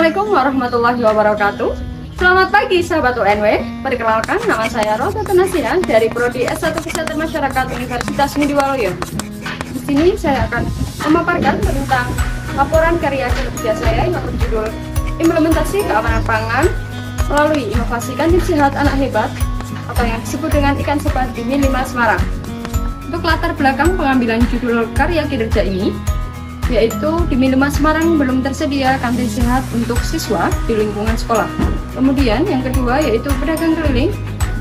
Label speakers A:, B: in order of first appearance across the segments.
A: Assalamualaikum warahmatullahi wabarakatuh. Selamat pagi sahabat UNW. Perkenalkan, nama saya Rosa Tanasina dari Prodi S1 Kesehatan Masyarakat Universitas Ngudi Waluyo. Di sini saya akan memaparkan tentang laporan karya kerja saya yang berjudul Implementasi Keamanan Pangan melalui Inovasi Kantin Sehat Anak Hebat atau yang disebut dengan Ikan Sepat di Min 5 Semarang. Untuk latar belakang pengambilan judul karya kinerja ini, yaitu di Min 5 Semarang belum tersedia kantin sehat untuk siswa di lingkungan sekolah. Kemudian yang kedua yaitu pedagang keliling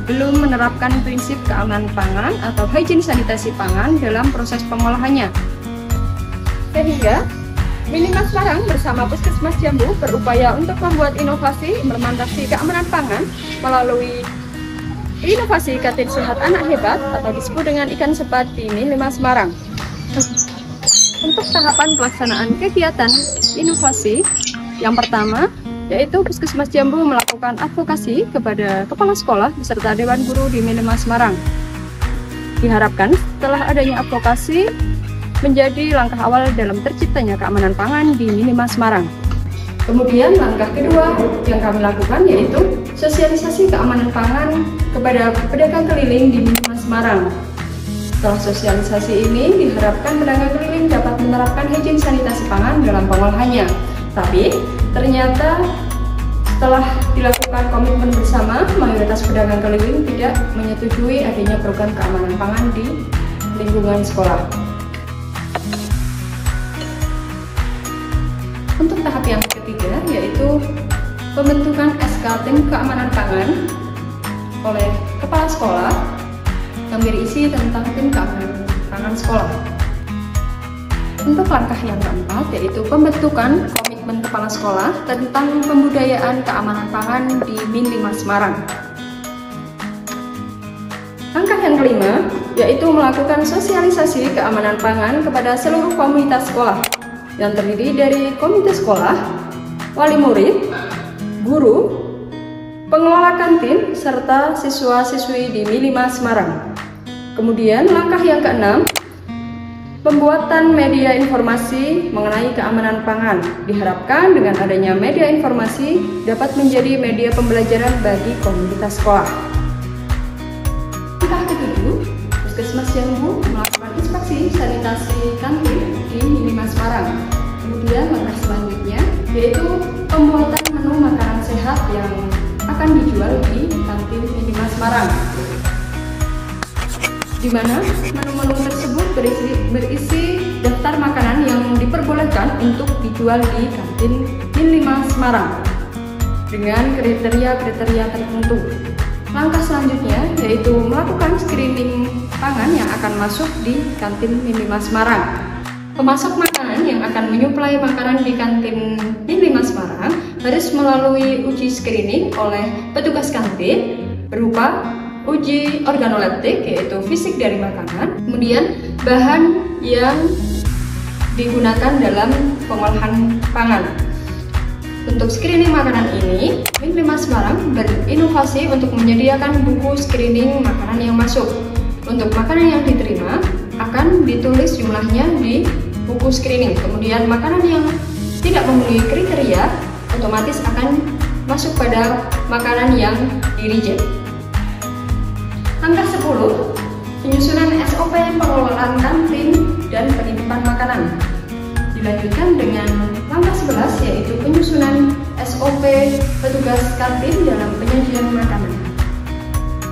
A: belum menerapkan prinsip keamanan pangan atau hygiene sanitasi pangan dalam proses pengolahannya. Sehingga Min 5 Semarang bersama Puskesmas Jambu berupaya untuk membuat inovasi implementasi keamanan pangan melalui inovasi kantin sehat anak hebat atau disebut dengan Ikan Sepat di Min 5 Semarang. Untuk tahapan pelaksanaan kegiatan inovasi, yang pertama yaitu Puskesmas Jambu melakukan advokasi kepada kepala sekolah beserta Dewan Guru di Min 5 Semarang. Diharapkan setelah adanya advokasi menjadi langkah awal dalam terciptanya keamanan pangan di Min 5 Semarang. Kemudian langkah kedua yang kami lakukan yaitu sosialisasi keamanan pangan kepada pedagang keliling di Min 5 Semarang. Setelah sosialisasi ini, diharapkan pedagang keliling dapat menerapkan hygiene sanitasi pangan dalam pengolahannya. Tapi, ternyata setelah dilakukan komitmen bersama, mayoritas pedagang keliling tidak menyetujui adanya program keamanan pangan di lingkungan sekolah. Untuk tahap yang ketiga, yaitu pembentukan SK Tim Keamanan Pangan oleh Kepala Sekolah yang berisi tentang tim keamanan pangan sekolah. Untuk langkah yang keempat yaitu pembentukan komitmen kepala sekolah tentang pembudayaan keamanan pangan di Min 5 Semarang. Langkah yang kelima yaitu melakukan sosialisasi keamanan pangan kepada seluruh komunitas sekolah yang terdiri dari komite sekolah, wali murid, guru, pengelola kantin, serta siswa-siswi di Min 5 Semarang. Kemudian langkah yang keenam, pembuatan media informasi mengenai keamanan pangan. Diharapkan dengan adanya media informasi dapat menjadi media pembelajaran bagi komunitas sekolah. Langkah ketujuh, Puskesmas Jambu melakukan inspeksi sanitasi kantin di Min 5 Semarang. Kemudian langkah selanjutnya yaitu pembuatan menu makanan sehat yang akan dijual di kantin Min 5 Semarang, di mana menu-menu tersebut berisi daftar makanan yang diperbolehkan untuk dijual di kantin Min 5 Semarang dengan kriteria-kriteria tertentu. Langkah selanjutnya yaitu melakukan screening pangan yang akan masuk di kantin Min 5 Semarang. Pemasok makanan yang akan menyuplai makanan di kantin Min 5 Semarang harus melalui uji screening oleh petugas kantin berupa uji organoleptik yaitu fisik dari makanan, kemudian bahan yang digunakan dalam pengolahan pangan. Untuk screening makanan ini, Min 5 Semarang berinovasi untuk menyediakan buku screening makanan yang masuk. Untuk makanan yang diterima akan ditulis jumlahnya di buku screening. Kemudian makanan yang tidak memenuhi kriteria otomatis akan masuk pada makanan yang di-reject. Langkah 10, penyusunan SOP pengelolaan kantin dan penitipan makanan. Dilanjutkan dengan langkah 11 yaitu penyusunan SOP petugas kantin dalam penyajian makanan.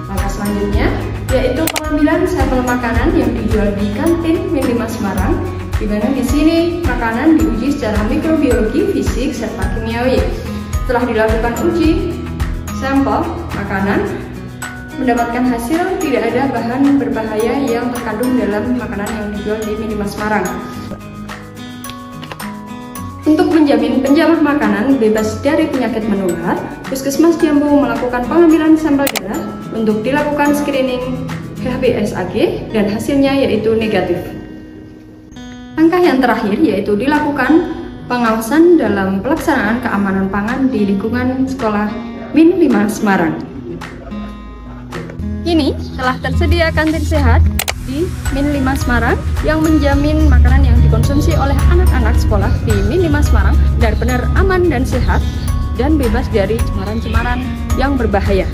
A: Langkah selanjutnya yaitu pengambilan sampel makanan yang dijual di kantin Min 5 Semarang, di mana di sini makanan diuji secara mikrobiologi, fisik, serta kimiawi. Setelah dilakukan uji sampel makanan, mendapatkan hasil tidak ada bahan berbahaya yang terkandung dalam makanan yang dijual di Min 5 Semarang. Untuk menjamin penjamah makanan bebas dari penyakit menular, Puskesmas Jambu melakukan pengambilan sampel darah untuk dilakukan screening HBsAg dan hasilnya yaitu negatif. Langkah yang terakhir yaitu dilakukan pengawasan dalam pelaksanaan keamanan pangan di lingkungan sekolah Min 5 Semarang. Kini telah tersedia kantin sehat di di Min 5 Semarang yang menjamin makanan yang dikonsumsi oleh anak-anak sekolah di Min 5 Semarang benar-benar aman dan sehat dan bebas dari cemaran-cemaran yang berbahaya.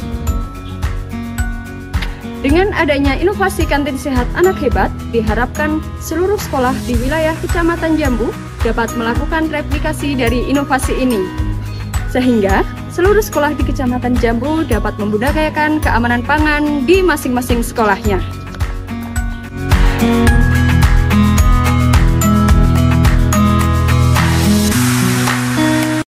A: Dengan adanya inovasi kantin sehat anak hebat, diharapkan seluruh sekolah di wilayah Kecamatan Jambu dapat melakukan replikasi dari inovasi ini, sehingga seluruh sekolah di Kecamatan Jambu dapat membudayakan keamanan pangan di masing-masing sekolahnya.